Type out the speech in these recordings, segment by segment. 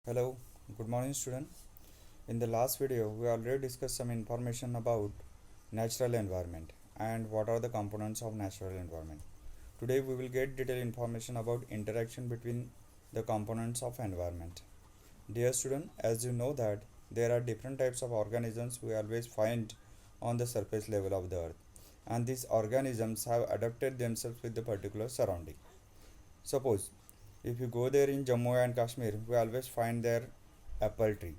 Hello, good morning student. In the last video, we already discussed some information about natural environment and what are the components of natural environment. Today we will get detailed information about interaction between the components of environment. Dear student, as you know that there are different types of organisms we always find on the surface level of the earth, and these organisms have adapted themselves with the particular surrounding. Suppose if you go there in Jammu and Kashmir, we always find there apple tree.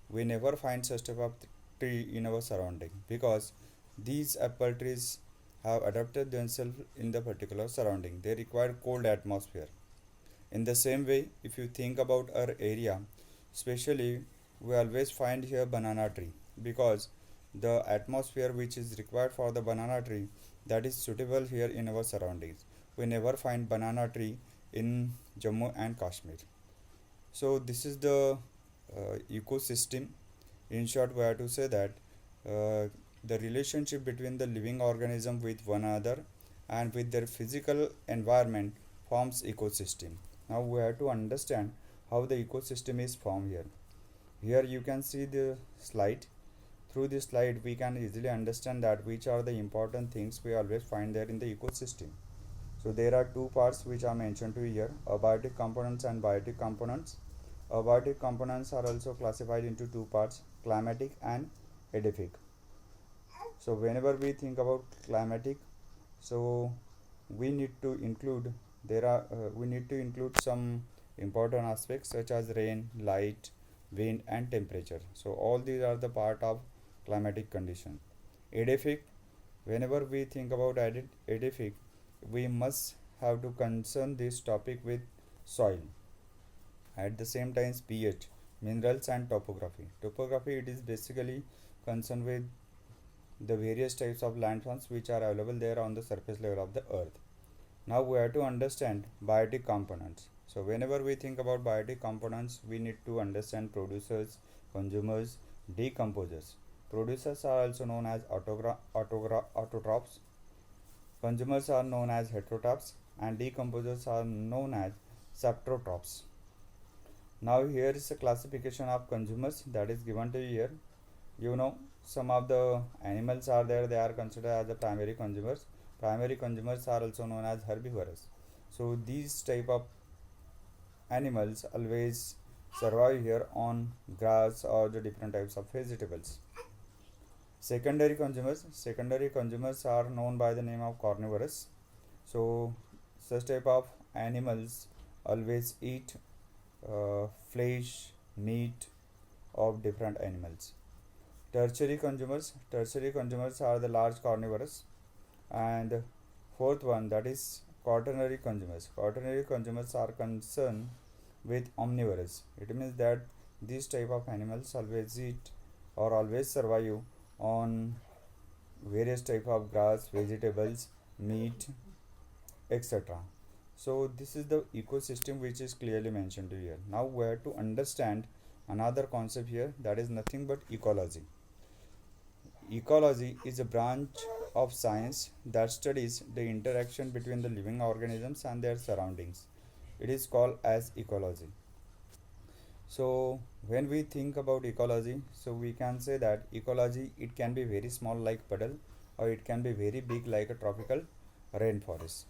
We never find such type of tree in our surrounding because these apple trees have adapted themselves in the particular surrounding. They require cold atmosphere. In the same way, if you think about our area, especially we always find here banana tree because the atmosphere which is required for the banana tree, that is suitable here in our surroundings. We never find banana tree in Jammu and Kashmir. So this is the ecosystem. In short, we have to say that the relationship between the living organism with one another and with their physical environment forms ecosystem. Now we have to understand how the ecosystem is formed here. Here you can see the slide. Through this slide we can easily understand that which are the important things we always find there in the ecosystem. So there are two parts which are mentioned to here, abiotic components and biotic components. Abiotic components are also classified into two parts, climatic and edaphic. So whenever we think about climatic, so we need to include some important aspects such as rain, light, wind and temperature. So all these are the part of climatic condition. Edaphic, whenever we think about edaphic, we must have to concern this topic with soil. At the same time, pH, minerals and topography. Topography, it is basically concerned with the various types of landforms which are available there on the surface level of the earth. Now we have to understand biotic components. So whenever we think about biotic components, we need to understand producers, consumers, decomposers. Producers are also known as autotrophs, consumers are known as heterotrophs, and decomposers are known as saprotrophs. Now here is a classification of consumers that is given to you here. You know, some of the animals are there, they are considered as the primary consumers. Primary consumers are also known as herbivorous. So these type of animals always survive here on grass or the different types of vegetables. Secondary consumers are known by the name of carnivorous. So such type of animals always eat flesh, meat of different animals. Tertiary consumers are the large carnivorous. And fourth one, that is quaternary consumers. Quaternary consumers are concerned with omnivorous. It means that these type of animals always eat or always survive on various type of grass, vegetables, meat, etc. So this is the ecosystem which is clearly mentioned here. Now we have to understand another concept here, that is nothing but ecology. Ecology is a branch of science that studies the interaction between the living organisms and their surroundings. It is called as ecology. So when we think about ecology, so we can say that ecology, it can be very small like puddle or it can be very big like a tropical rainforest.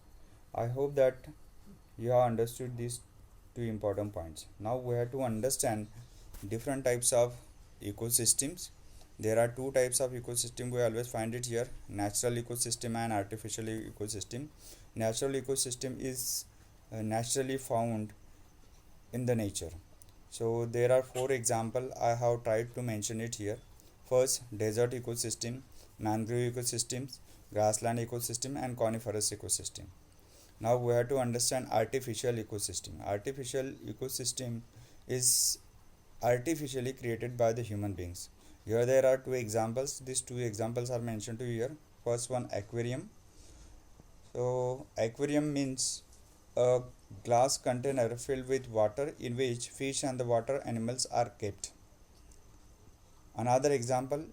I hope that you have understood these two important points. Now we have to understand different types of ecosystems. There are two types of ecosystem, we always find it here, natural ecosystem and artificial ecosystem. Natural ecosystem is naturally found in the nature. So there are four examples, I have tried to mention it here. First, desert ecosystem, mangrove ecosystems, grassland ecosystem and coniferous ecosystem. Now we have to understand artificial ecosystem. Artificial ecosystem is artificially created by the human beings. Here there are two examples. These two examples are mentioned to you here. First one, aquarium. So aquarium means a glass container filled with water in which fish and the water animals are kept. Another example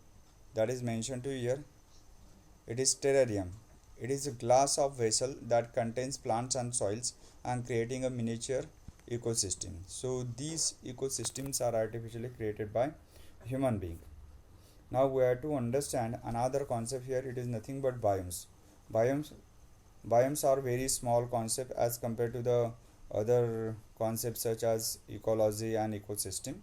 that is mentioned to you here, it is terrarium. It is a glass of vessel that contains plants and soils and creating a miniature ecosystem. So these ecosystems are artificially created by human being. Now we have to understand another concept here. It is nothing but biomes. Biomes biomes are very small concept as compared to the other concepts such as ecology and ecosystem.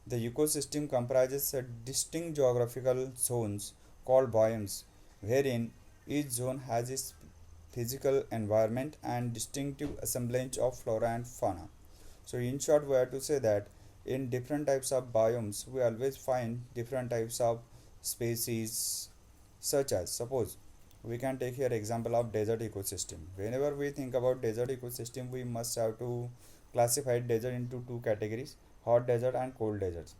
The ecosystem comprises a distinct geographical zones called biomes, wherein each zone has its physical environment and distinctive assemblage of flora and fauna. So, in short, we have to say that in different types of biomes, we always find different types of species, such as suppose we can take here example of desert ecosystem. Whenever we think about desert ecosystem, we must have to classify desert into two categories: hot desert and cold deserts.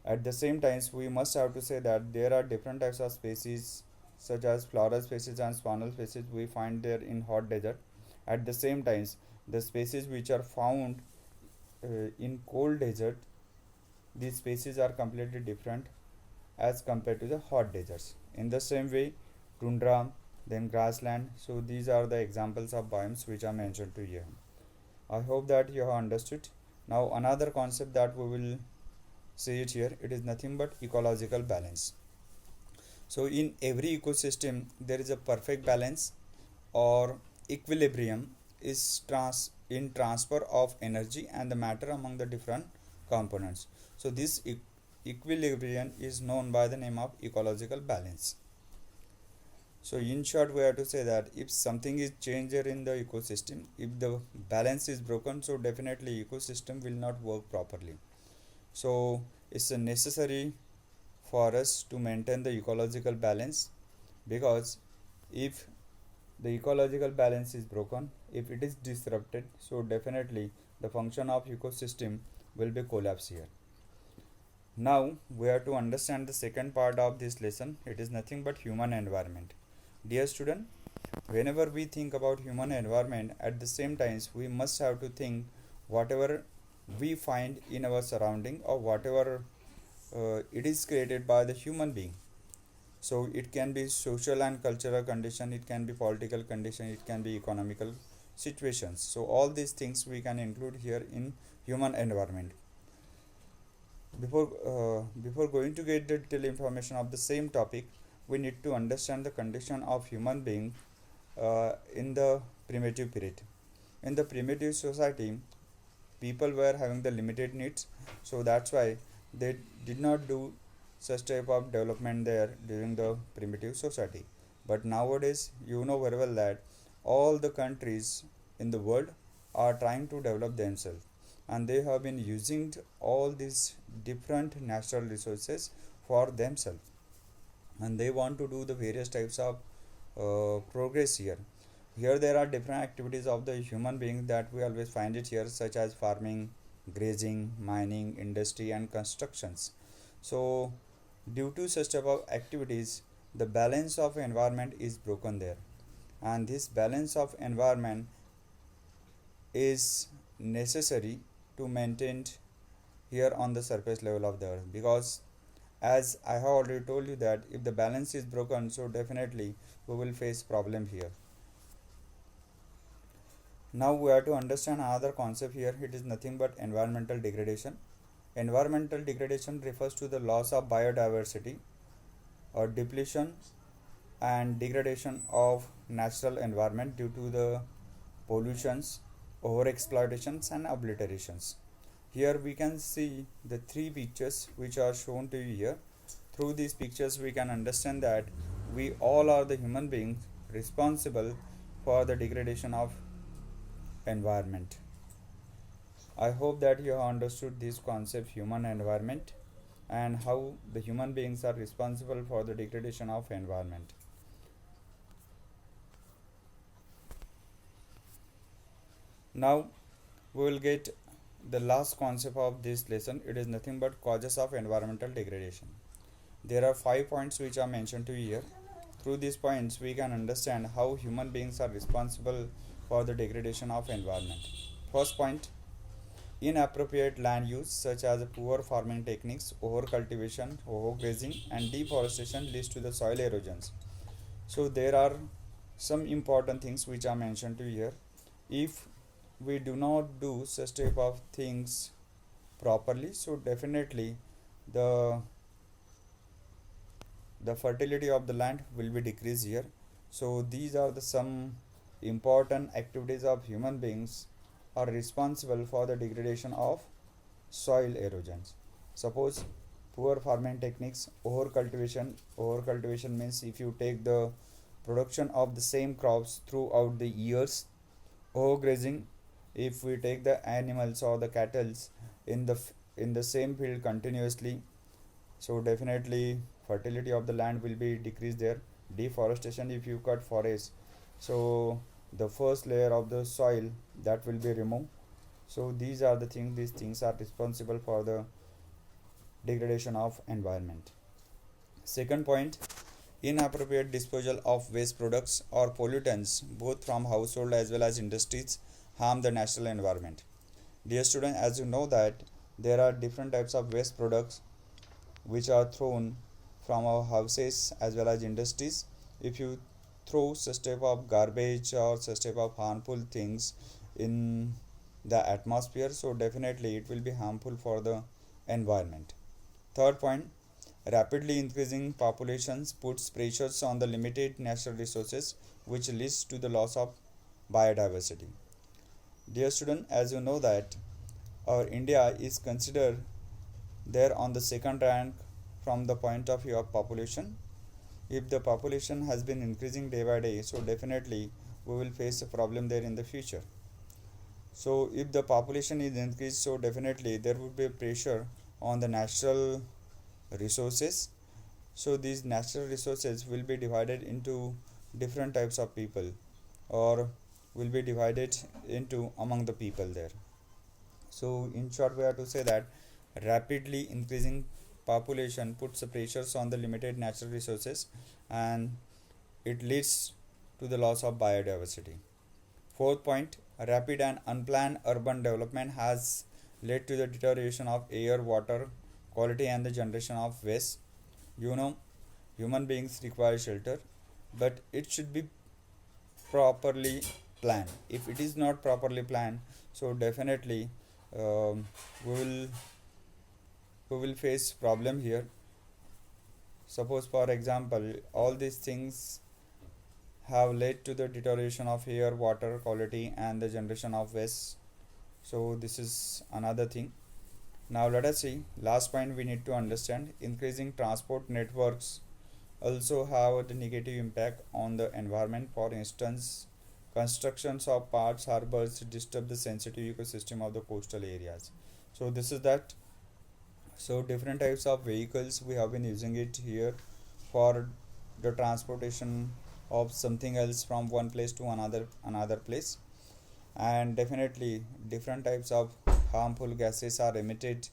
At the same times, we must have to say that there are different types of species such as floral species and faunal species we find there in hot desert. At the same times, the species which are found in cold desert, these species are completely different as compared to the hot deserts. In the same way, tundra, then grassland. So these are the examples of biomes which are mentioned to you. I hope that you have understood. Now another concept that we will see it here, it is nothing but ecological balance. So in every ecosystem there is a perfect balance or equilibrium is in transfer of energy and the matter among the different components. So this equilibrium is known by the name of ecological balance. So in short, we have to say that if something is changed in the ecosystem, if the balance is broken, so definitely ecosystem will not work properly. So it's necessary for us to maintain the ecological balance, because if the ecological balance is broken, if it is disrupted, so definitely the function of ecosystem will be collapse here. Now we have to understand the second part of this lesson. It is nothing but human environment. Dear student, whenever we think about human environment, at the same times we must have to think whatever we find in our surrounding or whatever it is created by the human being. So it can be social and cultural condition, it can be political condition, it can be economical situations. So all these things we can include here in human environment. Before going to get the detailed information of the same topic, we need to understand the condition of human being in the primitive period. In the primitive society, people were having the limited needs, so that's why they did not do such type of development there during the primitive society. But nowadays, you know very well that all the countries in the world are trying to develop themselves, and they have been using all these different natural resources for themselves, and they want to do the various types of progress here. Here there are different activities of the human being that we always find it here, such as farming, grazing, mining, industry and constructions. So due to such type of activities, the balance of environment is broken there, and this balance of environment is necessary to maintain here on the surface level of the earth, because as I have already told you that if the balance is broken, so definitely we will face problem here. Now we have to understand another concept here. It is nothing but environmental degradation. Environmental degradation refers to the loss of biodiversity or depletion and degradation of natural environment due to the pollutions, overexploitations and obliterations. Here we can see the three pictures which are shown to you here. Through these pictures we can understand that we all are the human beings responsible for the degradation of environment. I hope that you have understood this concept human environment and how the human beings are responsible for the degradation of environment. Now we will get the last concept of this lesson. It is nothing but causes of environmental degradation. There are 5 points which are mentioned to you here. Through these points we can understand how human beings are responsible for the degradation of environment. First point: inappropriate land use such as poor farming techniques, overcultivation, overgrazing and deforestation leads to the soil erosions. So there are some important things which are mentioned to here. If we do not do such type of things properly, so definitely the the fertility of the land will be decreased here. So these are the some important activities of human beings are responsible for the degradation of soil erosions. Suppose poor farming techniques, overcultivation means if you take the production of the same crops throughout the years. Overgrazing, if we take the animals or the cattle in the same field continuously, so definitely fertility of the land will be decreased there. Deforestation, if you cut forest, so the first layer of the soil that will be removed. So these are the things, these things are responsible for the degradation of environment. Second point, inappropriate disposal of waste products or pollutants both from household as well as industries harm the natural environment. Dear student, as you know that there are different types of waste products which are thrown from our houses as well as industries. If you throw such type of garbage or such type of harmful things in the atmosphere, so definitely it will be harmful for the environment. Third point, rapidly increasing populations puts pressures on the limited natural resources, which leads to the loss of biodiversity. Dear student, as you know that our India is considered there on the second rank from the point of view of population. If the population has been increasing day by day, so definitely we will face a problem there in the future. So if the population is increased, so definitely there would be a pressure on the natural resources. So these natural resources will be divided into different types of people, or will be divided into among the people there. So in short, we have to say that rapidly increasing population puts pressures on the limited natural resources, and it leads to the loss of biodiversity. Fourth point, rapid and unplanned urban development has led to the deterioration of air, water quality and the generation of waste. You know, human beings require shelter, but it should be properly planned. If it is not properly planned, so definitely um, we will face problem here. Suppose for example, all these things have led to the deterioration of air, water quality and the generation of waste. So this is another thing. Now let us see last point we need to understand, increasing transport networks also have a negative impact on the environment. For instance, constructions of parks, harbors disturb the sensitive ecosystem of the coastal areas. So this is that. So different types of vehicles we have been using it here for the transportation of something else from one place to another place, and definitely different types of harmful gases are emitted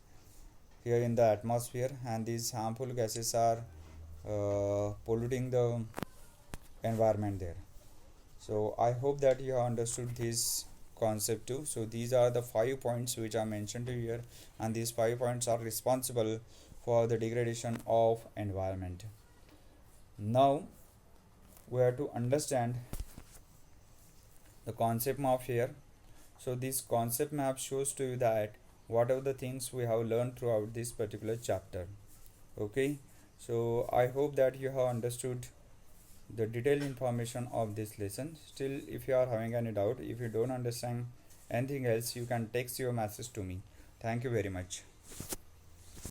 here in the atmosphere, and these harmful gases are polluting the environment there. So I hope that you have understood this concept too. So these are the 5 points which are mentioned here, and these 5 points are responsible for the degradation of environment. Now we have to understand the concept map here. So this concept map shows to you that what are the things we have learned throughout this particular chapter. Okay, so I hope that you have understood the detailed information of this lesson. Still, if you are having any doubt, if you don't understand anything else, you can text your message to me. Thank you very much.